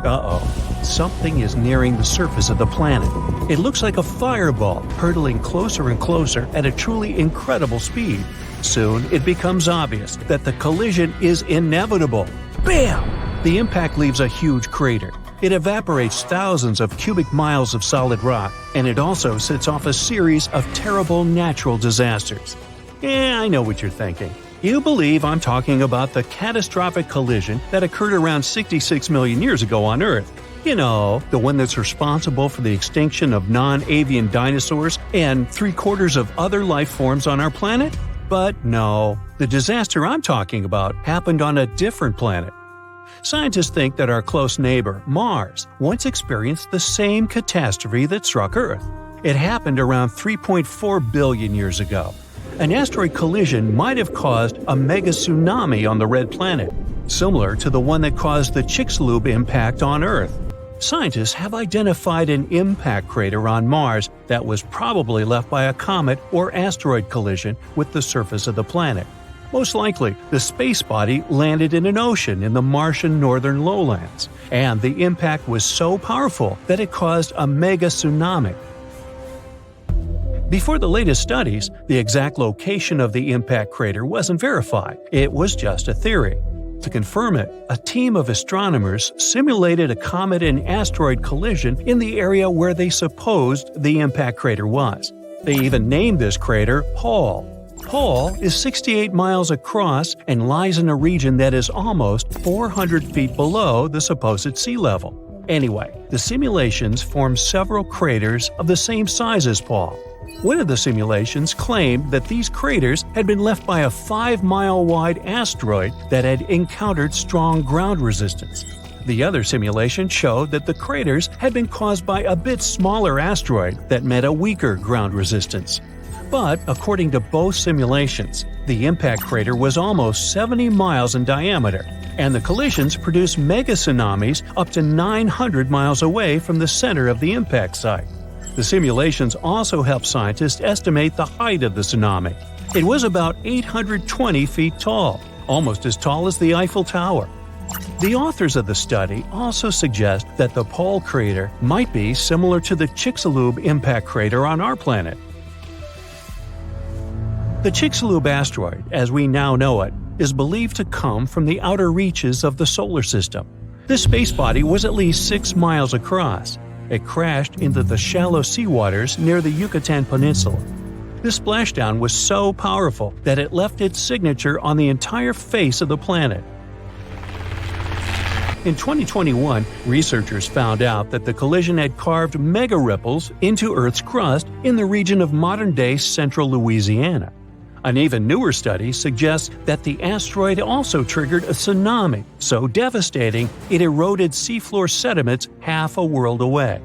Uh-oh, something is nearing the surface of the planet. It looks like a fireball hurtling closer and closer at a truly incredible speed. Soon, it becomes obvious that the collision is inevitable. Bam! The impact leaves a huge crater. It evaporates thousands of cubic miles of solid rock, and it also sets off a series of terrible natural disasters. I know what you're thinking. You believe I'm talking about the catastrophic collision that occurred around 66 million years ago on Earth. You know, the one that's responsible for the extinction of non-avian dinosaurs and 3/4 of other life forms on our planet? But no, the disaster I'm talking about happened on a different planet. Scientists think that our close neighbor, Mars, once experienced the same catastrophe that struck Earth. It happened around 3.4 billion years ago. An asteroid collision might have caused a megatsunami on the red planet, similar to the one that caused the Chicxulub impact on Earth. Scientists have identified an impact crater on Mars that was probably left by a comet or asteroid collision with the surface of the planet. Most likely, the space body landed in an ocean in the Martian northern lowlands, and the impact was so powerful that it caused a megatsunami. Before the latest studies, the exact location of the impact crater wasn't verified. It was just a theory. To confirm it, a team of astronomers simulated a comet and asteroid collision in the area where they supposed the impact crater was. They even named this crater Pohl. Pohl is 68 miles across and lies in a region that is almost 400 feet below the supposed sea level. Anyway, the simulations formed several craters of the same size as Pohl. One of the simulations claimed that these craters had been left by a 5-mile-wide asteroid that had encountered strong ground resistance. The other simulation showed that the craters had been caused by a bit smaller asteroid that met a weaker ground resistance. But, according to both simulations, the impact crater was almost 70 miles in diameter, and the collisions produced megatsunamis up to 900 miles away from the center of the impact site. The simulations also helped scientists estimate the height of the tsunami. It was about 820 feet tall, almost as tall as the Eiffel Tower. The authors of the study also suggest that the Pohl crater might be similar to the Chicxulub impact crater on our planet. The Chicxulub asteroid, as we now know it, is believed to come from the outer reaches of the solar system. This space body was at least 6 miles across. It crashed into the shallow seawaters near the Yucatan Peninsula. This splashdown was so powerful that it left its signature on the entire face of the planet. In 2021, researchers found out that the collision had carved mega ripples into Earth's crust in the region of modern-day central Louisiana. An even newer study suggests that the asteroid also triggered a tsunami so devastating it eroded seafloor sediments half a world away.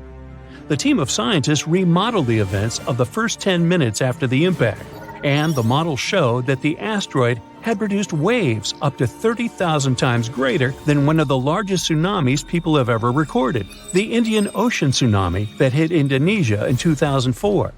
The team of scientists remodeled the events of the first 10 minutes after the impact, and the model showed that the asteroid had produced waves up to 30,000 times greater than one of the largest tsunamis people have ever recorded, the Indian Ocean tsunami that hit Indonesia in 2004.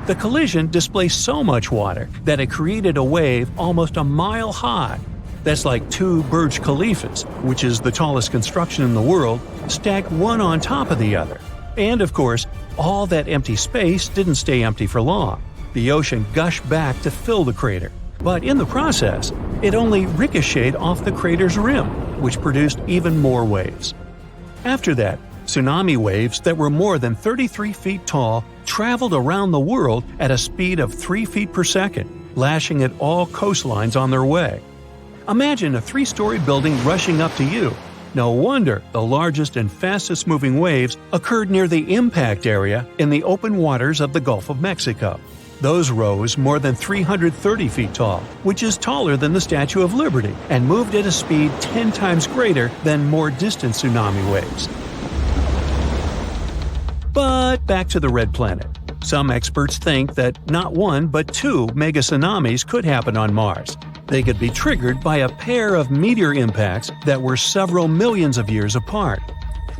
The collision displaced so much water that it created a wave almost a mile high. That's like 2 Burj Khalifas, which is the tallest construction in the world, stacked one on top of the other. And of course, all that empty space didn't stay empty for long. The ocean gushed back to fill the crater. But in the process, it only ricocheted off the crater's rim, which produced even more waves. After that, tsunami waves that were more than 33 feet tall traveled around the world at a speed of 3 feet per second, lashing at all coastlines on their way. Imagine a 3-story building rushing up to you. No wonder the largest and fastest moving waves occurred near the impact area in the open waters of the Gulf of Mexico. Those rose more than 330 feet tall, which is taller than the Statue of Liberty, and moved at a speed 10 times greater than more distant tsunami waves. But back to the red planet. Some experts think that not 1 but 2 megatsunamis could happen on Mars. They could be triggered by a pair of meteor impacts that were several millions of years apart.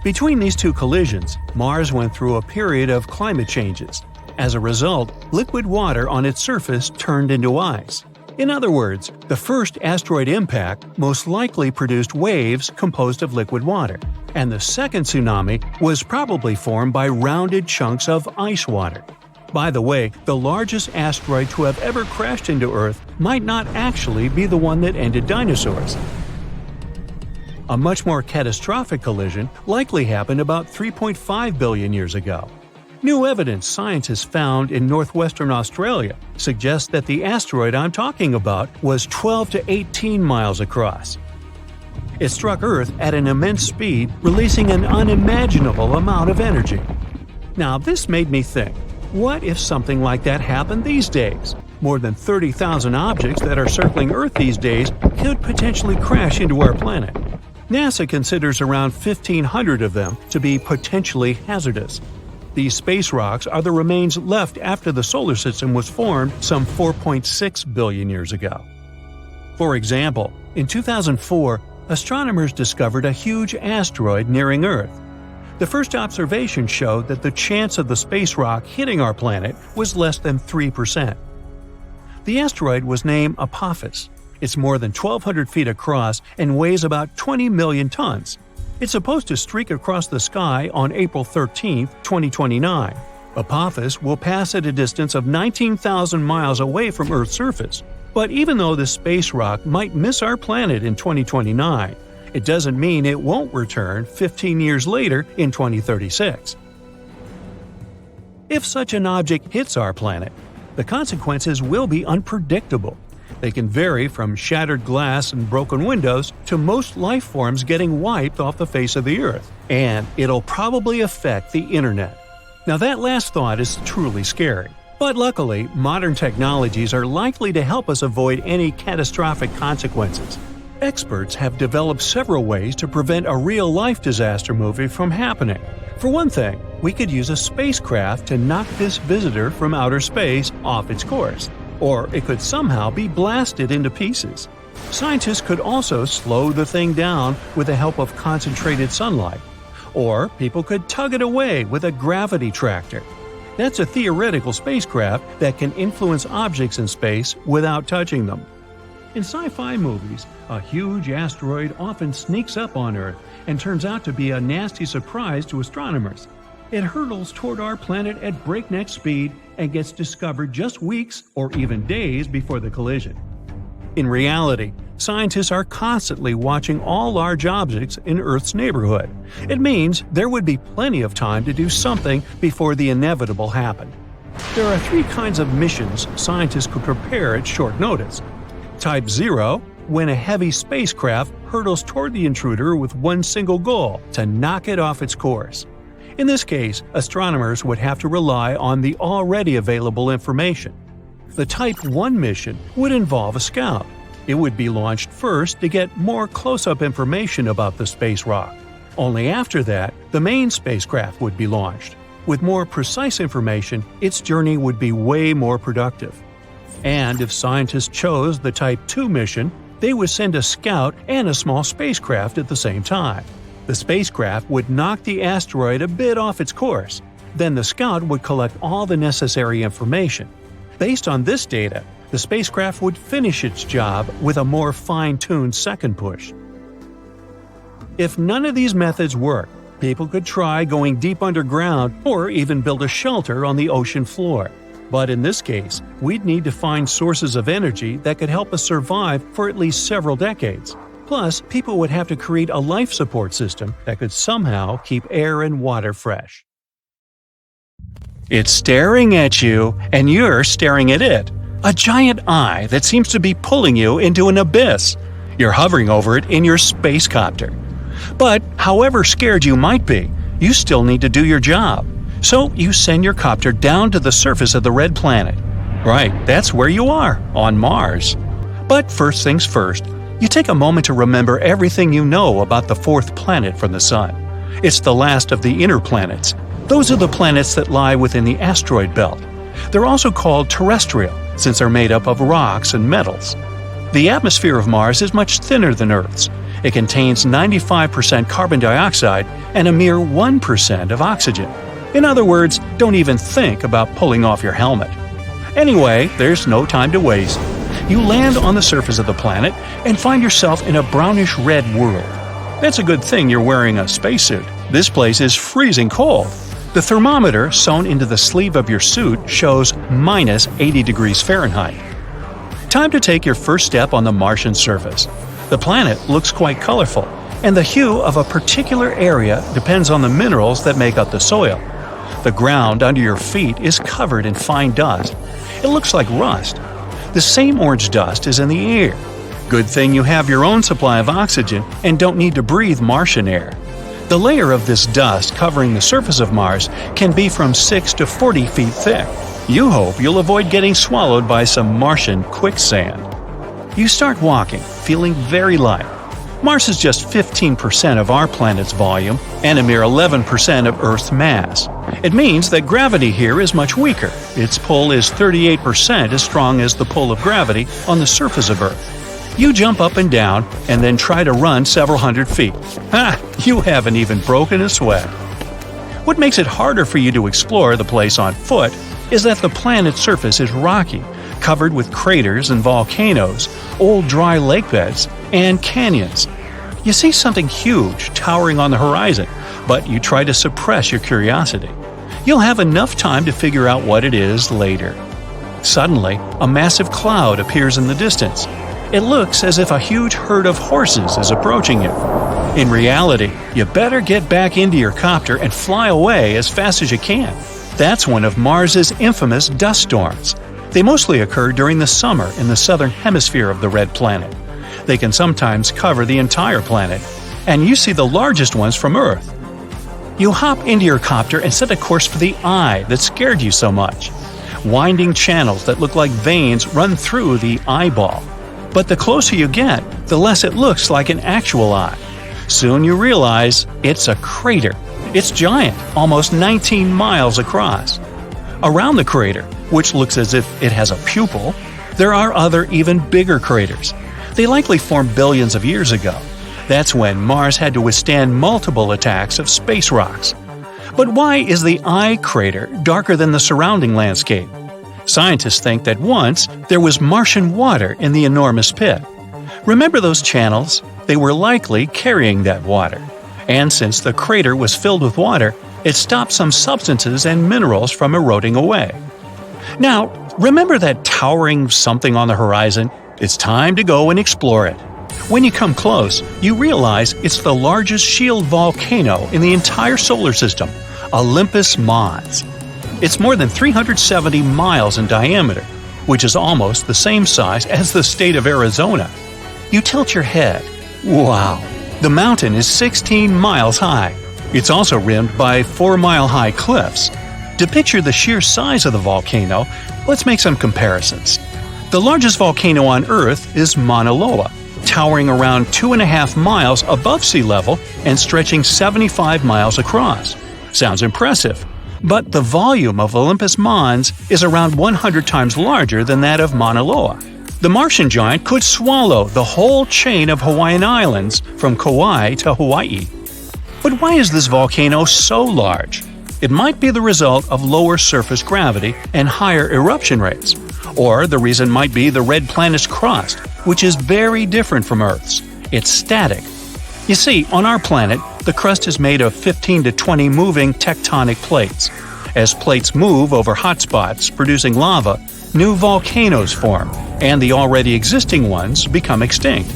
Between these 2 collisions, Mars went through a period of climate changes. As a result, liquid water on its surface turned into ice. In other words, the first asteroid impact most likely produced waves composed of liquid water. and the second tsunami was probably formed by rounded chunks of ice water. By the way, the largest asteroid to have ever crashed into Earth might not actually be the one that ended dinosaurs. A much more catastrophic collision likely happened about 3.5 billion years ago. New evidence scientists found in northwestern Australia suggests that the asteroid I'm talking about was 12 to 18 miles across. It struck Earth at an immense speed, releasing an unimaginable amount of energy. Now, this made me think, what if something like that happened these days? More than 30,000 objects that are circling Earth these days could potentially crash into our planet. NASA considers around 1,500 of them to be potentially hazardous. These space rocks are the remains left after the solar system was formed some 4.6 billion years ago. For example, in 2004, astronomers discovered a huge asteroid nearing Earth. The first observation showed that the chance of the space rock hitting our planet was less than 3%. The asteroid was named Apophis. It's more than 1,200 feet across and weighs about 20 million tons. It's supposed to streak across the sky on April 13, 2029. Apophis will pass at a distance of 19,000 miles away from Earth's surface. But even though this space rock might miss our planet in 2029, it doesn't mean it won't return 15 years later in 2036. If such an object hits our planet, the consequences will be unpredictable. They can vary from shattered glass and broken windows to most life forms getting wiped off the face of the Earth. And it'll probably affect the internet. Now that last thought is truly scary. But luckily, modern technologies are likely to help us avoid any catastrophic consequences. Experts have developed several ways to prevent a real-life disaster movie from happening. For one thing, we could use a spacecraft to knock this visitor from outer space off its course. Or it could somehow be blasted into pieces. Scientists could also slow the thing down with the help of concentrated sunlight. Or people could tug it away with a gravity tractor. That's a theoretical spacecraft that can influence objects in space without touching them. In sci-fi movies, a huge asteroid often sneaks up on Earth and turns out to be a nasty surprise to astronomers. It hurtles toward our planet at breakneck speed and gets discovered just weeks or even days before the collision. In reality, scientists are constantly watching all large objects in Earth's neighborhood. It means there would be plenty of time to do something before the inevitable happened. There are three kinds of missions scientists could prepare at short notice. Type 0, when a heavy spacecraft hurtles toward the intruder with one single goal: to knock it off its course. In this case, astronomers would have to rely on the already available information. The Type 1 mission would involve a scout. It would be launched first to get more close-up information about the space rock. Only after that, the main spacecraft would be launched. With more precise information, its journey would be way more productive. And if scientists chose the Type 2 mission, they would send a scout and a small spacecraft at the same time. The spacecraft would knock the asteroid a bit off its course. Then the scout would collect all the necessary information. Based on this data, the spacecraft would finish its job with a more fine-tuned second push. If none of these methods work, people could try going deep underground or even build a shelter on the ocean floor. But in this case, we'd need to find sources of energy that could help us survive for at least several decades. Plus, people would have to create a life support system that could somehow keep air and water fresh. It's staring at you, and you're staring at it. A giant eye that seems to be pulling you into an abyss. You're hovering over it in your space copter. But however scared you might be, you still need to do your job. So you send your copter down to the surface of the red planet. Right, that's where you are, on Mars. But first things first, you take a moment to remember everything you know about the fourth planet from the Sun. It's the last of the inner planets. Those are the planets that lie within the asteroid belt. They're also called terrestrial, since they're made up of rocks and metals. The atmosphere of Mars is much thinner than Earth's. It contains 95% carbon dioxide and a mere 1% of oxygen. In other words, don't even think about pulling off your helmet. Anyway, there's no time to waste. You land on the surface of the planet and find yourself in a brownish-red world. That's a good thing you're wearing a spacesuit. This place is freezing cold. The thermometer sewn into the sleeve of your suit shows minus 80 degrees Fahrenheit. Time to take your first step on the Martian surface. The planet looks quite colorful, and the hue of a particular area depends on the minerals that make up the soil. The ground under your feet is covered in fine dust. It looks like rust. The same orange dust is in the air. Good thing you have your own supply of oxygen and don't need to breathe Martian air. The layer of this dust covering the surface of Mars can be from 6 to 40 feet thick. You hope you'll avoid getting swallowed by some Martian quicksand. You start walking, feeling very light. Mars is just 15% of our planet's volume and a mere 11% of Earth's mass. It means that gravity here is much weaker. Its pull is 38% as strong as the pull of gravity on the surface of Earth. You jump up and down and then try to run several hundred feet. Ha! You haven't even broken a sweat. What makes it harder for you to explore the place on foot is that the planet's surface is rocky, covered with craters and volcanoes, old dry lake beds, and canyons. You see something huge towering on the horizon, but you try to suppress your curiosity. You'll have enough time to figure out what it is later. Suddenly, a massive cloud appears in the distance. It looks as if a huge herd of horses is approaching you. In reality, you better get back into your copter and fly away as fast as you can. That's one of Mars's infamous dust storms. They mostly occur during the summer in the southern hemisphere of the red planet. They can sometimes cover the entire planet, and you see the largest ones from Earth. You hop into your copter and set a course for the eye that scared you so much. Winding channels that look like veins run through the eyeball. But the closer you get, the less it looks like an actual eye. Soon you realize it's a crater. It's giant, almost 19 miles across. Around the crater, which looks as if it has a pupil, there are other even bigger craters. They likely formed billions of years ago. That's when Mars had to withstand multiple attacks of space rocks. But why is the eye crater darker than the surrounding landscape? Scientists think that once there was Martian water in the enormous pit. Remember those channels? They were likely carrying that water. And since the crater was filled with water, it stopped some substances and minerals from eroding away. Now, remember that towering something on the horizon? It's time to go and explore it. When you come close, you realize it's the largest shield volcano in the entire solar system, Olympus Mons. It's more than 370 miles in diameter, which is almost the same size as the state of Arizona. You tilt your head. Wow! The mountain is 16 miles high. It's also rimmed by 4-mile-high cliffs. To picture the sheer size of the volcano, let's make some comparisons. The largest volcano on Earth is Mauna Loa, towering around 2.5 miles above sea level and stretching 75 miles across. Sounds impressive. But the volume of Olympus Mons is around 100 times larger than that of Mauna Loa. The Martian giant could swallow the whole chain of Hawaiian Islands from Kauai to Hawaii. But why is this volcano so large? It might be the result of lower surface gravity and higher eruption rates. Or the reason might be the red planet's crust, which is very different from Earth's. It's static. You see, on our planet, the crust is made of 15 to 20 moving tectonic plates. As plates move over hotspots producing lava, new volcanoes form, and the already existing ones become extinct.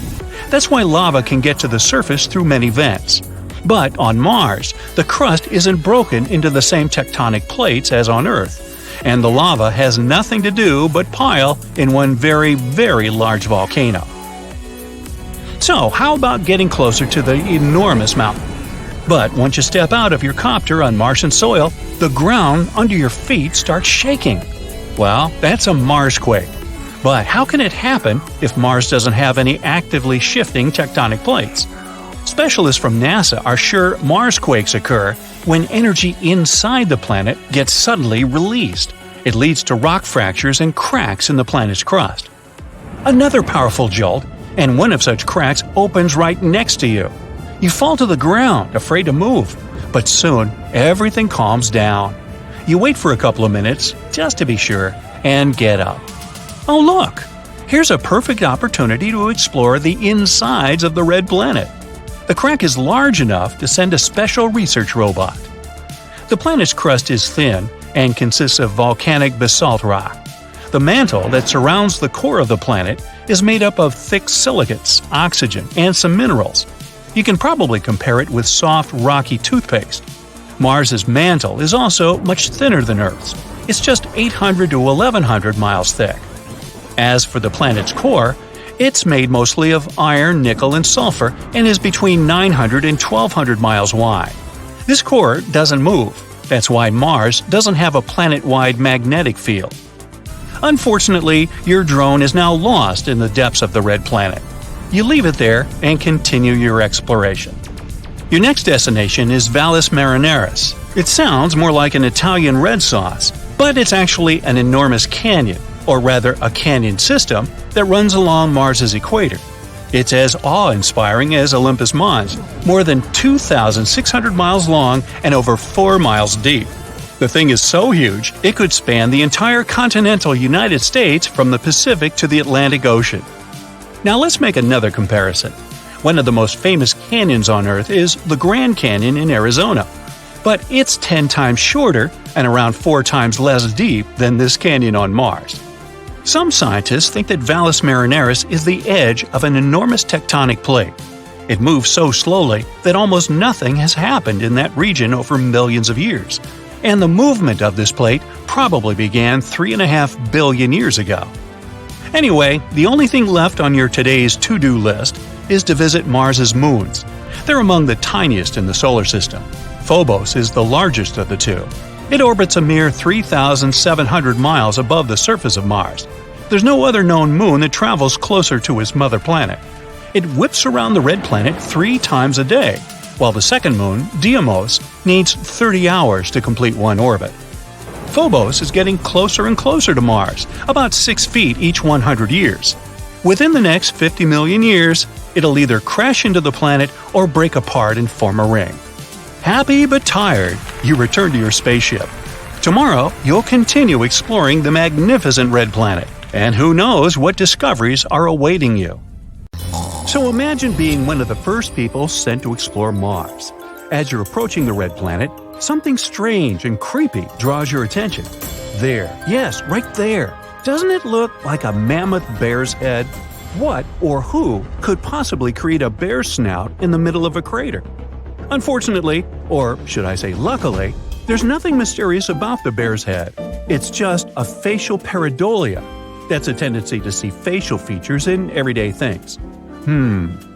That's why lava can get to the surface through many vents. But on Mars, the crust isn't broken into the same tectonic plates as on Earth, and the lava has nothing to do but pile in one very, very large volcano. So, how about getting closer to the enormous mountain? But once you step out of your copter on Martian soil, the ground under your feet starts shaking. Well, that's a Marsquake. But how can it happen if Mars doesn't have any actively shifting tectonic plates? Specialists from NASA are sure Marsquakes occur when energy inside the planet gets suddenly released. It leads to rock fractures and cracks in the planet's crust. Another powerful jolt, and one of such cracks opens right next to you. You fall to the ground, afraid to move, but soon everything calms down. You wait for a couple of minutes, just to be sure, and get up. Oh look! Here's a perfect opportunity to explore the insides of the red planet. The crack is large enough to send a special research robot. The planet's crust is thin and consists of volcanic basalt rock. The mantle that surrounds the core of the planet is made up of thick silicates, oxygen, and some minerals. You can probably compare it with soft, rocky toothpaste. Mars's mantle is also much thinner than Earth's. It's just 800 to 1100 miles thick. As for the planet's core, it's made mostly of iron, nickel, and sulfur and is between 900 and 1200 miles wide. This core doesn't move. That's why Mars doesn't have a planet-wide magnetic field. Unfortunately, your drone is now lost in the depths of the red planet. You leave it there and continue your exploration. Your next destination is Valles Marineris. It sounds more like an Italian red sauce, but it's actually an enormous canyon, or rather a canyon system, that runs along Mars's equator. It's as awe-inspiring as Olympus Mons, more than 2,600 miles long and over 4 miles deep. The thing is so huge, it could span the entire continental United States from the Pacific to the Atlantic Ocean. Now let's make another comparison. One of the most famous canyons on Earth is the Grand Canyon in Arizona. But it's 10 times shorter and around 4 times less deep than this canyon on Mars. Some scientists think that Valles Marineris is the edge of an enormous tectonic plate. It moves so slowly that almost nothing has happened in that region over millions of years. And the movement of this plate probably began 3.5 billion years ago. Anyway, the only thing left on your today's to-do list is to visit Mars's moons. They're among the tiniest in the solar system. Phobos is the largest of the two. It orbits a mere 3,700 miles above the surface of Mars. There's no other known moon that travels closer to its mother planet. It whips around the red planet 3 times a day, while the second moon, Deimos, needs 30 hours to complete one orbit. Phobos is getting closer and closer to Mars, about 6 feet each 100 years. Within the next 50 million years, it'll either crash into the planet or break apart and form a ring. Happy but tired, you return to your spaceship. Tomorrow, you'll continue exploring the magnificent red planet, and who knows what discoveries are awaiting you. So imagine being one of the first people sent to explore Mars. As you're approaching the red planet, something strange and creepy draws your attention. There, yes, right there. Doesn't it look like a mammoth bear's head? What or who could possibly create a bear's snout in the middle of a crater? Unfortunately, or should I say luckily, there's nothing mysterious about the bear's head. It's just a facial pareidolia. That's a tendency to see facial features in everyday things.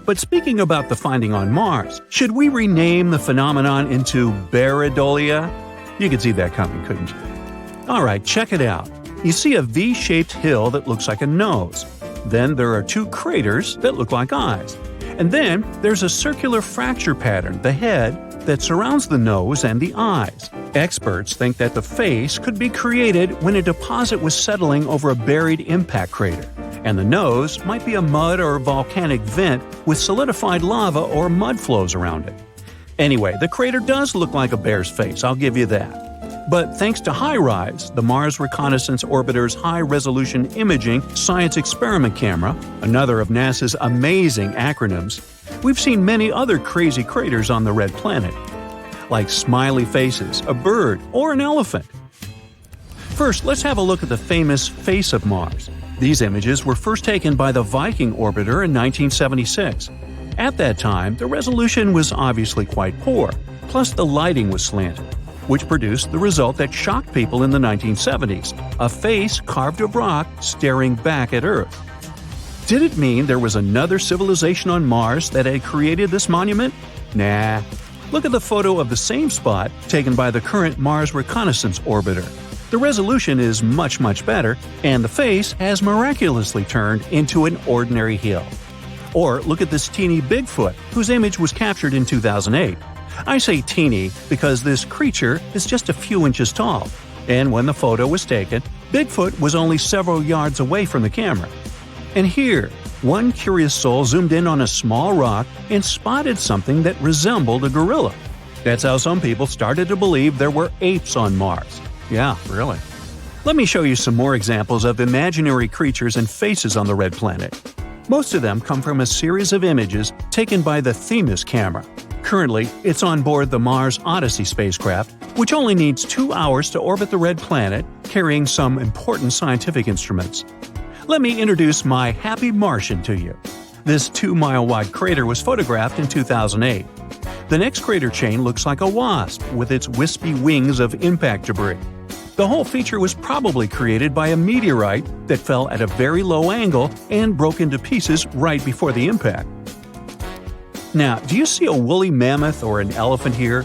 But speaking about the finding on Mars, should we rename the phenomenon into Bearidolia? You could see that coming, couldn't you? Alright, check it out. You see a V-shaped hill that looks like a nose. Then there are 2 craters that look like eyes. And then there's a circular fracture pattern, the head, that surrounds the nose and the eyes. Experts think that the face could be created when a deposit was settling over a buried impact crater, and the nose might be a mud or volcanic vent with solidified lava or mud flows around it. Anyway, the crater does look like a bear's face, I'll give you that. But thanks to HiRISE, the Mars Reconnaissance Orbiter's high-resolution imaging science experiment camera, another of NASA's amazing acronyms, we've seen many other crazy craters on the red planet, like smiley faces, a bird, or an elephant. First, let's have a look at the famous face of Mars. These images were first taken by the Viking orbiter in 1976. At that time, the resolution was obviously quite poor, plus the lighting was slanted, which produced the result that shocked people in the 1970s, a face carved of rock staring back at Earth. Did it mean there was another civilization on Mars that had created this monument? Nah. Look at the photo of the same spot taken by the current Mars Reconnaissance Orbiter. The resolution is much, much better, and the face has miraculously turned into an ordinary hill. Or look at this teeny Bigfoot, whose image was captured in 2008. I say teeny because this creature is just a few inches tall, and when the photo was taken, Bigfoot was only several yards away from the camera. And here, one curious soul zoomed in on a small rock and spotted something that resembled a gorilla. That's how some people started to believe there were apes on Mars. Yeah, really. Let me show you some more examples of imaginary creatures and faces on the red planet. Most of them come from a series of images taken by the Themis camera. Currently, it's on board the Mars Odyssey spacecraft, which only needs 2 hours to orbit the red planet, carrying some important scientific instruments. Let me introduce my happy Martian to you. This 2-mile-wide crater was photographed in 2008. The next crater chain looks like a wasp with its wispy wings of impact debris. The whole feature was probably created by a meteorite that fell at a very low angle and broke into pieces right before the impact. Now, do you see a woolly mammoth or an elephant here?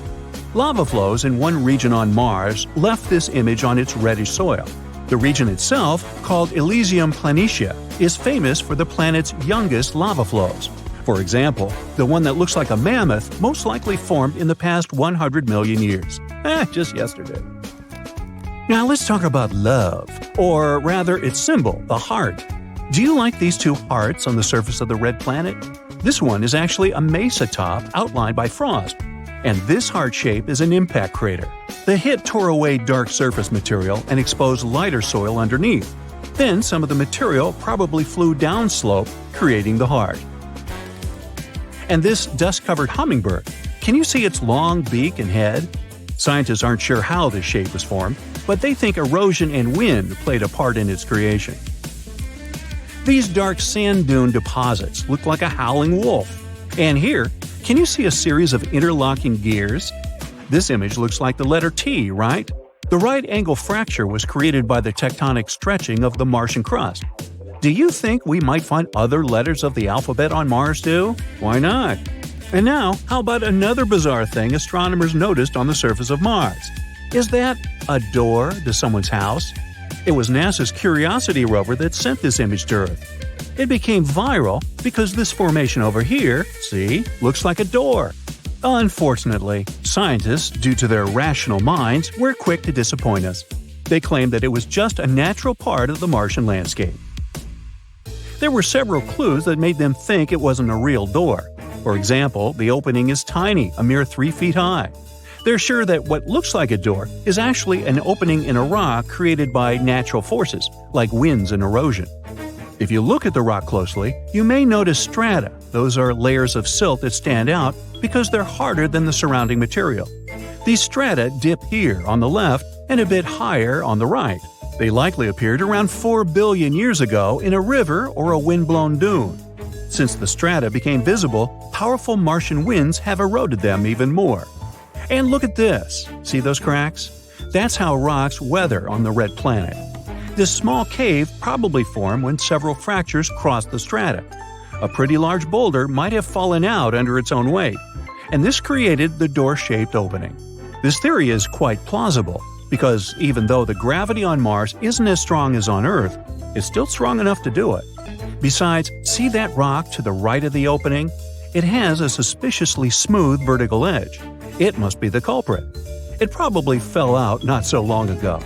Lava flows in one region on Mars left this image on its reddish soil. The region itself, called Elysium Planitia, is famous for the planet's youngest lava flows. For example, the one that looks like a mammoth most likely formed in the past 100 million years. Just yesterday. Now let's talk about love, or rather its symbol, the heart. Do you like these two hearts on the surface of the red planet? This one is actually a mesa top outlined by frost, and this heart shape is an impact crater. The hit tore away dark surface material and exposed lighter soil underneath. Then some of the material probably flew downslope, creating the heart. And this dust-covered hummingbird, can you see its long beak and head? Scientists aren't sure how this shape was formed, but they think erosion and wind played a part in its creation. These dark sand dune deposits look like a howling wolf. And here, can you see a series of interlocking gears? This image looks like the letter T, right? The right angle fracture was created by the tectonic stretching of the Martian crust. Do you think we might find other letters of the alphabet on Mars too? Why not? And now, how about another bizarre thing astronomers noticed on the surface of Mars? Is that a door to someone's house? It was NASA's Curiosity rover that sent this image to Earth. It became viral because this formation over here, see, looks like a door. Unfortunately, scientists, due to their rational minds, were quick to disappoint us. They claimed that it was just a natural part of the Martian landscape. There were several clues that made them think it wasn't a real door. For example, the opening is tiny, a mere 3 feet high. They're sure that what looks like a door is actually an opening in a rock created by natural forces, like winds and erosion. If you look at the rock closely, you may notice strata. Those are layers of silt that stand out because they're harder than the surrounding material. These strata dip here on the left and a bit higher on the right. They likely appeared around 4 billion years ago in a river or a wind-blown dune. Since the strata became visible, powerful Martian winds have eroded them even more. And look at this. See those cracks? That's how rocks weather on the red planet. This small cave probably formed when several fractures crossed the strata. A pretty large boulder might have fallen out under its own weight, and this created the door-shaped opening. This theory is quite plausible, because even though the gravity on Mars isn't as strong as on Earth, it's still strong enough to do it. Besides, see that rock to the right of the opening? It has a suspiciously smooth vertical edge. It must be the culprit. It probably fell out not so long ago.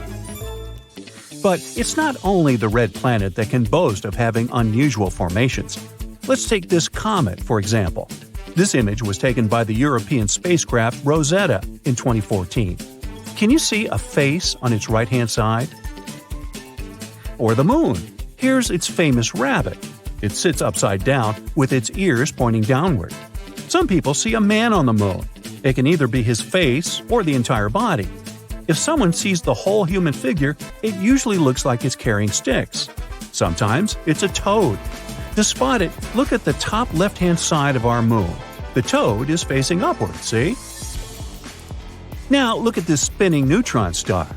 But it's not only the red planet that can boast of having unusual formations. Let's take this comet, for example. This image was taken by the European spacecraft Rosetta in 2014. Can you see a face on its right-hand side? Or the moon. Here's its famous rabbit. It sits upside down with its ears pointing downward. Some people see a man on the moon. It can either be his face or the entire body. If someone sees the whole human figure, it usually looks like it's carrying sticks. Sometimes it's a toad. To spot it, look at the top left-hand side of our moon. The toad is facing upward, see? Now look at this spinning neutron star.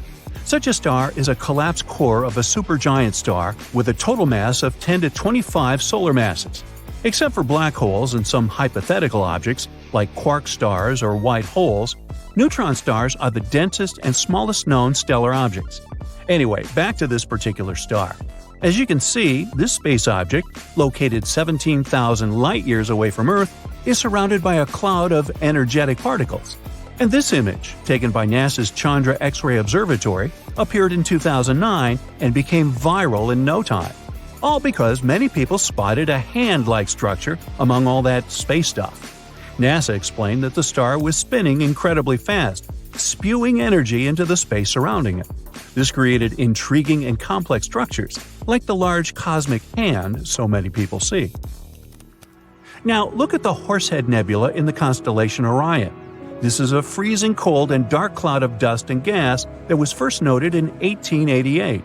Such a star is a collapsed core of a supergiant star with a total mass of 10 to 25 solar masses. Except for black holes and some hypothetical objects, like quark stars or white holes, neutron stars are the densest and smallest known stellar objects. Anyway, back to this particular star. As you can see, this space object, located 17,000 light-years away from Earth, is surrounded by a cloud of energetic particles. And this image, taken by NASA's Chandra X-ray Observatory, appeared in 2009 and became viral in no time. All because many people spotted a hand-like structure among all that space stuff. NASA explained that the star was spinning incredibly fast, spewing energy into the space surrounding it. This created intriguing and complex structures, like the large cosmic hand so many people see. Now look at the Horsehead Nebula in the constellation Orion. This is a freezing cold and dark cloud of dust and gas that was first noted in 1888.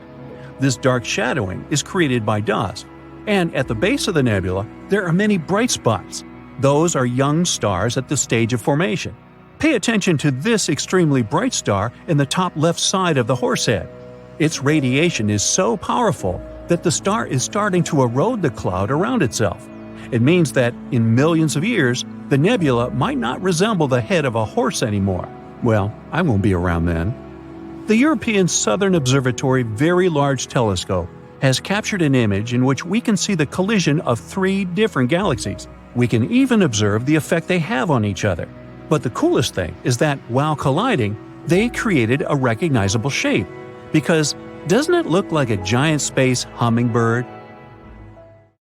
This dark shadowing is created by dust, and at the base of the nebula there are many bright spots. Those are young stars at the stage of formation. Pay attention to this extremely bright star in the top left side of the Horsehead. Its radiation is so powerful that the star is starting to erode the cloud around itself. It means that in millions of years, the nebula might not resemble the head of a horse anymore. Well, I won't be around then. The European Southern Observatory Very Large Telescope has captured an image in which we can see the collision of 3 different galaxies. We can even observe the effect they have on each other. But the coolest thing is that while colliding, they created a recognizable shape. Because doesn't it look like a giant space hummingbird